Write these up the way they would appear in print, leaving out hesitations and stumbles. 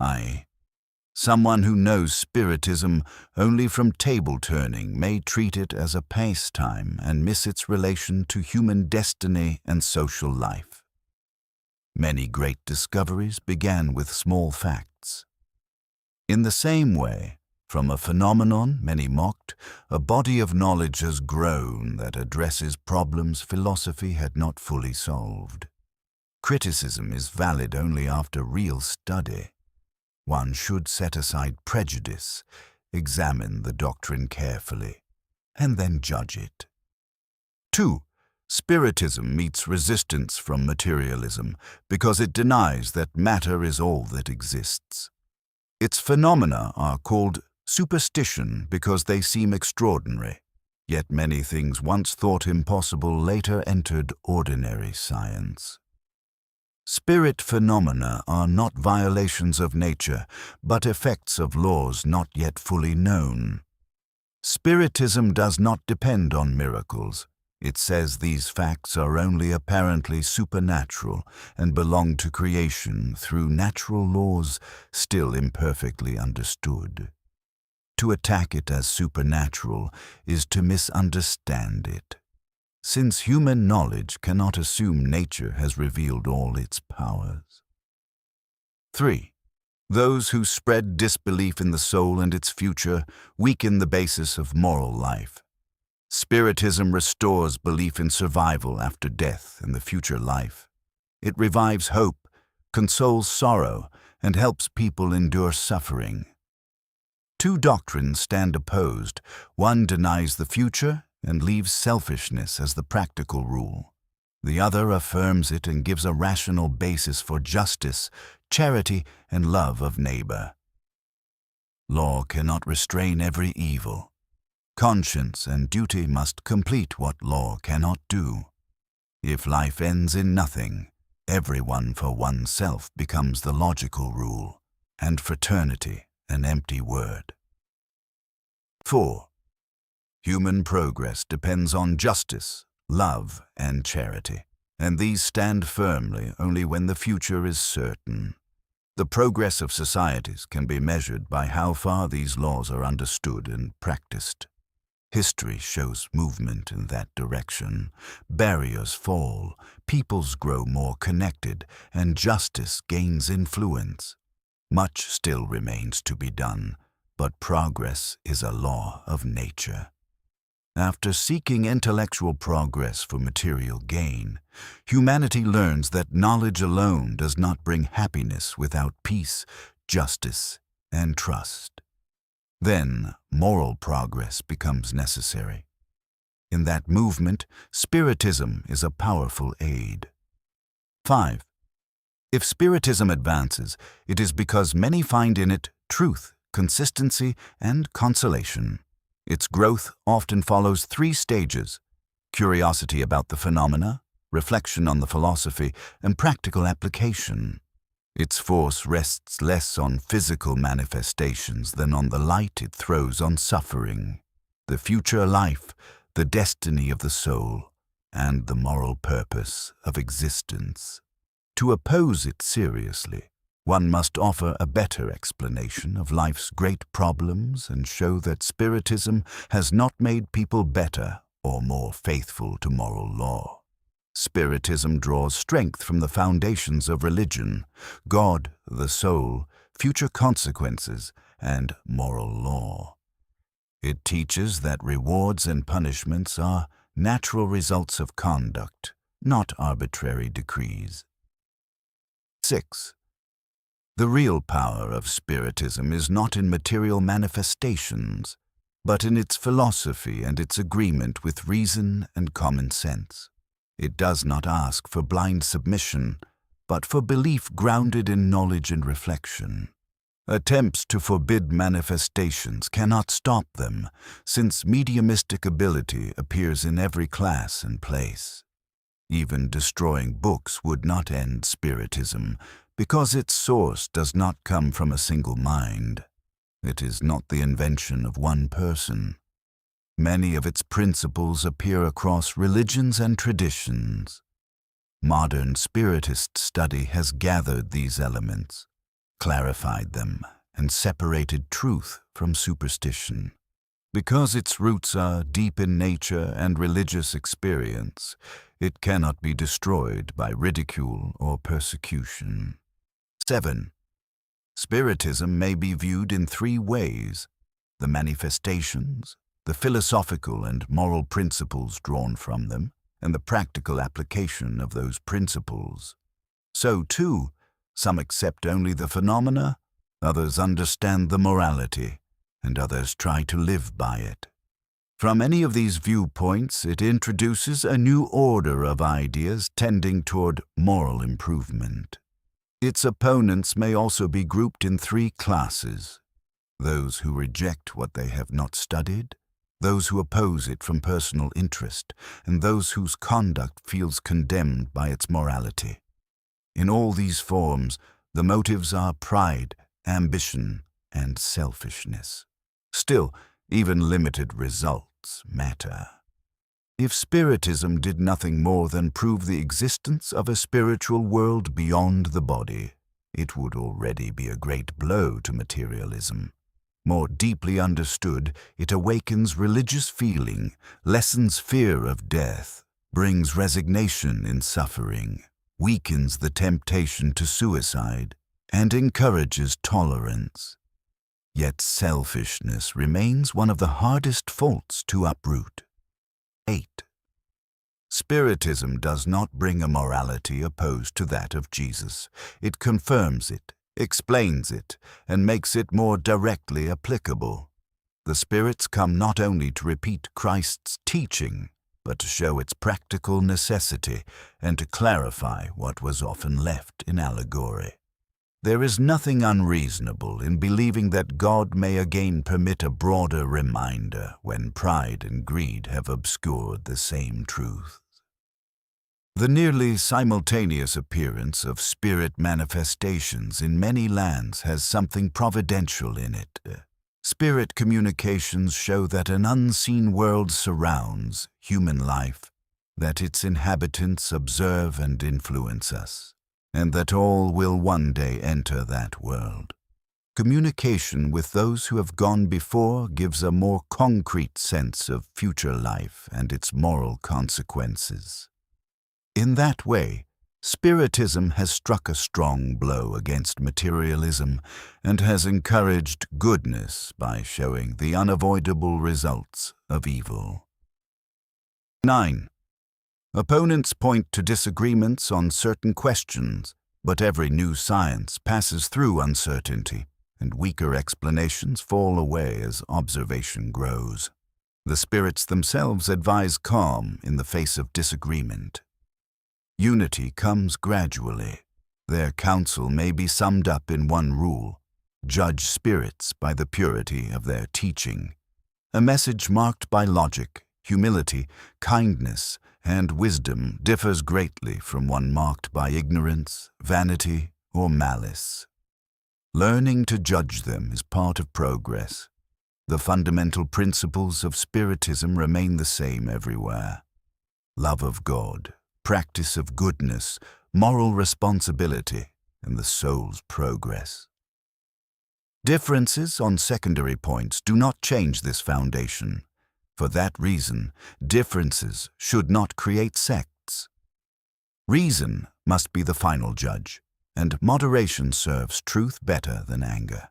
I. Someone who knows Spiritism only from table-turning may treat it as a pastime and miss its relation to human destiny and social life. Many great discoveries began with small facts. In the same way, from a phenomenon many mocked, a body of knowledge has grown that addresses problems philosophy had not fully solved. Criticism is valid only after real study. One should set aside prejudice, examine the doctrine carefully, and then judge it. 2. Spiritism meets resistance from materialism because it denies that matter is all that exists. Its phenomena are called superstition because they seem extraordinary, yet many things once thought impossible later entered ordinary science. Spirit phenomena are not violations of nature, but effects of laws not yet fully known. Spiritism does not depend on miracles. It says these facts are only apparently supernatural and belong to creation through natural laws still imperfectly understood. To attack it as supernatural is to misunderstand it, since human knowledge cannot assume nature has revealed all its powers. 3. Those who spread disbelief in the soul and its future weaken the basis of moral life. Spiritism restores belief in survival after death and the future life. It revives hope, consoles sorrow, and helps people endure suffering. Two doctrines stand opposed. One denies the future and leaves selfishness as the practical rule. The other affirms it and gives a rational basis for justice, charity, and love of neighbor. Law cannot restrain every evil. Conscience and duty must complete what law cannot do. If life ends in nothing, everyone for oneself becomes the logical rule, and fraternity an empty word. 4. Human progress depends on justice, love, and charity, and these stand firmly only when the future is certain. The progress of societies can be measured by how far these laws are understood and practiced. History shows movement in that direction. Barriers fall, peoples grow more connected, and justice gains influence. Much still remains to be done, but progress is a law of nature. After seeking intellectual progress for material gain, humanity learns that knowledge alone does not bring happiness without peace, justice, and trust. Then, moral progress becomes necessary. In that movement, Spiritism is a powerful aid. 5. If Spiritism advances, it is because many find in it truth, consistency, and consolation. Its growth often follows 3 stages: curiosity about the phenomena, reflection on the philosophy, and practical application. Its force rests less on physical manifestations than on the light it throws on suffering, the future life, the destiny of the soul, and the moral purpose of existence. To oppose it seriously, one must offer a better explanation of life's great problems and show that Spiritism has not made people better or more faithful to moral law. Spiritism draws strength from the foundations of religion: God, the soul, future consequences, and moral law. It teaches that rewards and punishments are natural results of conduct, not arbitrary decrees. 6. The real power of Spiritism is not in material manifestations, but in its philosophy and its agreement with reason and common sense. It does not ask for blind submission, but for belief grounded in knowledge and reflection. Attempts to forbid manifestations cannot stop them, since mediumistic ability appears in every class and place. Even destroying books would not end Spiritism, because its source does not come from a single mind. It is not the invention of one person. Many of its principles appear across religions and traditions. Modern Spiritist study has gathered these elements. clarified them, and separated truth from superstition. Because its roots are deep in nature and religious experience, it cannot be destroyed by ridicule or persecution. 7. Spiritism may be viewed in three ways: the manifestations, the philosophical and moral principles drawn from them, and the practical application of those principles. So, too, some accept only the phenomena, others understand the morality, and others try to live by it. From any of these viewpoints, it introduces a new order of ideas tending toward moral improvement. Its opponents may also be grouped in three classes: those who reject what they have not studied, those who oppose it from personal interest, and those whose conduct feels condemned by its morality. In all these forms, the motives are pride, ambition, and selfishness. Still, even limited results matter. If Spiritism did nothing more than prove the existence of a spiritual world beyond the body, it would already be a great blow to materialism. More deeply understood, it awakens religious feeling, lessens fear of death, brings resignation in suffering, weakens the temptation to suicide, and encourages tolerance. Yet selfishness remains one of the hardest faults to uproot. 8. Spiritism does not bring a morality opposed to that of Jesus. It confirms it, explains it, and makes it more directly applicable. The spirits come not only to repeat Christ's teaching, but to show its practical necessity and to clarify what was often left in allegory. There is nothing unreasonable in believing that God may again permit a broader reminder when pride and greed have obscured the same truth. The nearly simultaneous appearance of spirit manifestations in many lands has something providential in it. Spirit communications show that an unseen world surrounds human life, that its inhabitants observe and influence us, and that all will one day enter that world. Communication with those who have gone before gives a more concrete sense of future life and its moral consequences. In that way, Spiritism has struck a strong blow against materialism and has encouraged goodness by showing the unavoidable results of evil. 9. Opponents point to disagreements on certain questions, but every new science passes through uncertainty, and weaker explanations fall away as observation grows. The spirits themselves advise calm in the face of disagreement. Unity comes gradually. Their counsel may be summed up in one rule: judge spirits by the purity of their teaching. A message marked by logic, humility, kindness, and wisdom differs greatly from one marked by ignorance, vanity, or malice. Learning to judge them is part of progress. The fundamental principles of Spiritism remain the same everywhere: love of God, practice of goodness, moral responsibility, and the soul's progress. Differences on secondary points do not change this foundation. For that reason, differences should not create sects. Reason must be the final judge, and moderation serves truth better than anger.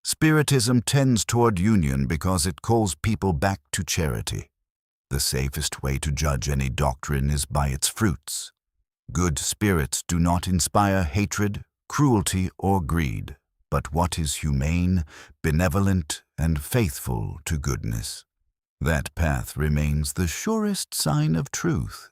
Spiritism tends toward union because it calls people back to charity. The safest way to judge any doctrine is by its fruits. Good spirits do not inspire hatred, cruelty, or greed, but what is humane, benevolent, and faithful to goodness. That path remains the surest sign of truth